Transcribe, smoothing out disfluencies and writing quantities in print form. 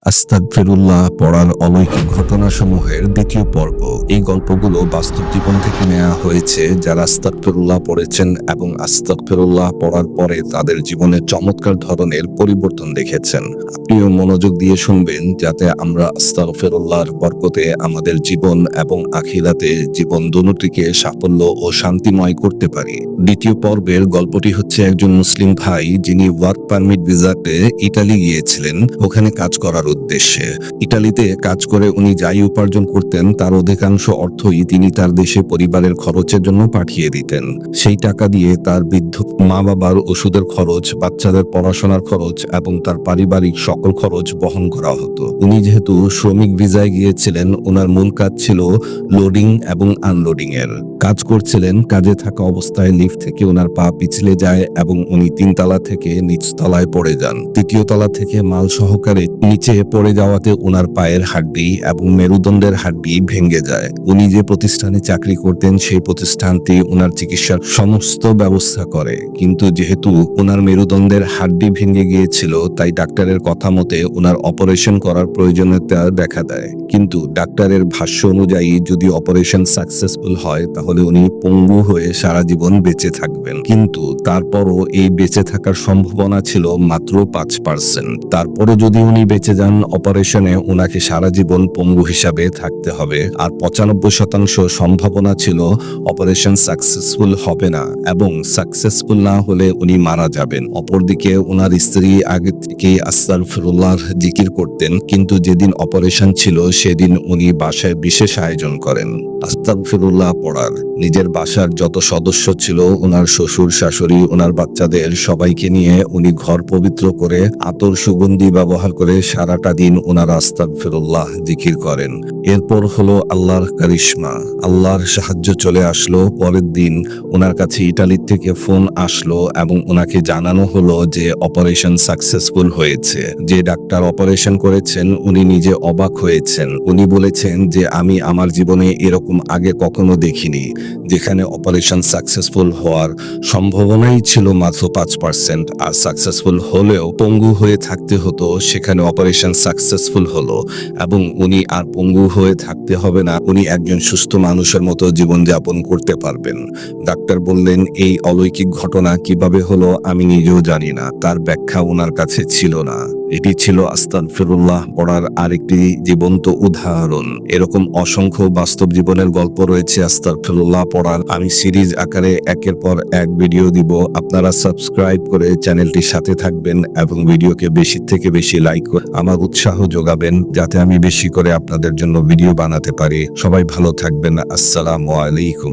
আস্তাগফিরুল্লাহ পড়ার অলৌকিক ঘটনাসমূহের দ্বিতীয় পর্ব। এই গল্পগুলো বাস্তব জীবন থেকে নেওয়া হয়েছে যারা আস্তাগফিরুল্লাহ পড়েছেন এবং আস্তাগফিরুল্লাহ পড়ার পরে তাদের জীবনে চমৎকার ধরনের পরিবর্তন দেখেছেন। আপনিও মনোযোগ দিয়ে শুনবেন যাতে আমরা আস্তাগফিরুল্লাহর বরকতে আমাদের জীবন এবং আখিরাতে জীবন দুটিকে সাফল্য ও শান্তিময় করতে পারি। দ্বিতীয় পর্বের গল্পটি হচ্ছে একজন মুসলিম ভাই যিনি ওয়ার্ক পারমিট ভিসাতে ইতালি গিয়েছিলেন ওখানে কাজ করার উদ্দেশ্যে। ইতালিতে কাজ করে উনি যাই উপার্জন করতেন তার অধিকাংশ অর্থই তিনি তার দেশে পরিবারের খরচের জন্য পাঠিয়ে দিতেন। সেই টাকা দিয়ে তার বৃদ্ধ মা বাবার ওষুধের খরচ, বাচ্চাদের পড়াশোনার খরচ এবং তার পারিবারিক সকল খরচ বহন করা হতো। উনি যেহেতু শ্রমিক ভিসায় গিয়েছিলেন, ওনার মূল কাজ ছিল লোডিং এবং আনলোডিং এর কাজ করছিলেন। কাজে থাকা অবস্থায় লিফট থেকে ওনার পা পিছলে যায় এবং উনি 3 তলা থেকে নিচ তলায় পড়ে যান। 3য় তলা থেকে মাল সহকারে নিচে পড়ে যাওয়াতে ওনার পায়ের হাড্ডি এবং মেরুদণ্ডের হাড্ডি ভেঙে যায়। উনি যে প্রতিষ্ঠানে চাকরি করতেন সেই প্রতিষ্ঠানটি ওনার চিকিৎসার সমস্ত ব্যবস্থা করে, কিন্তু যেহেতু ওনার মেরুদণ্ডের হাড্ডি ভেঙে গিয়েছিল তাই ডাক্তারের কথা মতে ওনার অপারেশন করার প্রয়োজনীয়তা দেখা দেয়। কিন্তু ডাক্তারের ভাষ্য অনুযায়ী যদি অপারেশন সাকসেসফুল হয় তাহলে উনি পঙ্গু হয়ে সারা জীবন বেঁচে থাকবেন, কিন্তু তারপরও এই বেঁচে থাকার সম্ভাবনা ছিল মাত্র 5%। তারপরও যদি উনি বেঁচে যান, অপারেশনে ওনাকে সারা জীবন পঙ্গু হিসাবে থাকতে হবে। আর 95% সম্ভাবনা ছিল অপারেশন সাকসেসফুল হবে না এবং সাকসেসফুল না হলে উনি মারা যাবেন। অপরদিকে ওনার স্ত্রী আগে থেকেই আস্তাগফিরুল্লাহর জিকির করতেন, কিন্তু যেদিন অপারেশন ছিল সেদিন উনি বাসায় বিশেষ আয়োজন করেন আস্তাগফিরুল্লাহ পড়ার। নিজের বাসার যত সদস্য ছিল, ওনার শ্বশুর শাশুড়ি, ওনার বাচ্চাদের সবাইকে নিয়ে উনি ঘর পবিত্র করে আতর সুগন্ধি ব্যবহার করে সারাটা দিন ওনারা আস্তাগফিরুল্লাহ জিকির করেন। এরপর হলো আল্লাহর কারিশমা, আল্লাহর সাহায্য চলে আসলো। পরের দিন ওনার কাছে ইটালির থেকে ফোন আসলো এবং ওনাকে জানানো হলো যে অপারেশন সাকসেসফুল হয়েছে। যে ডাক্তার অপারেশন করেছেন উনি নিজে অবাক হয়েছেন। উনি বলেছেন যে আমি আমার জীবনে এরকম আগে কখনো দেখিনি, যেখানে অপারেশন সাকসেসফুল হওয়ার সম্ভাবনাই ছিল মাত্র 5%, আর সাকসেসফুল হলেও পঙ্গু হয়ে থাকতে হতো, সেখানে অপারেশন সাকসেসফুল হলো এবং উনি আর পঙ্গু হয়ে থাকতে হবে না, উনি একজন সুস্থ মানুষের মতো জীবনযাপন করতে পারবেন। ডাক্তার বললেন এই অলৌকিক ঘটনা কিভাবে হলো আমি নিজেও জানি না, তার ব্যাখ্যা ওনার কাছে ছিল না। এটি ছিল আস্তাগফিরুল্লাহ পড়ার আরেকটি জীবন্ত উদাহরণ। এরকম অসংখ্য বাস্তব জীবনের গল্প রয়েছে আস্তাগফিরুল্লাহ পড়ার। আমি সিরিজ আকারে একের পর এক ভিডিও দিব। আপনারা সাবস্ক্রাইব করে চ্যানেলটির সাথে থাকবেন এবং ভিডিওকে বেশি থেকে বেশি লাইক করে আমার উৎসাহ যোগাবেন যাতে আমি বেশি করে আপনাদের জন্য ভিডিও বানাতে পারি। সবাই ভালো থাকবেন। আসসালামু আলাইকুম।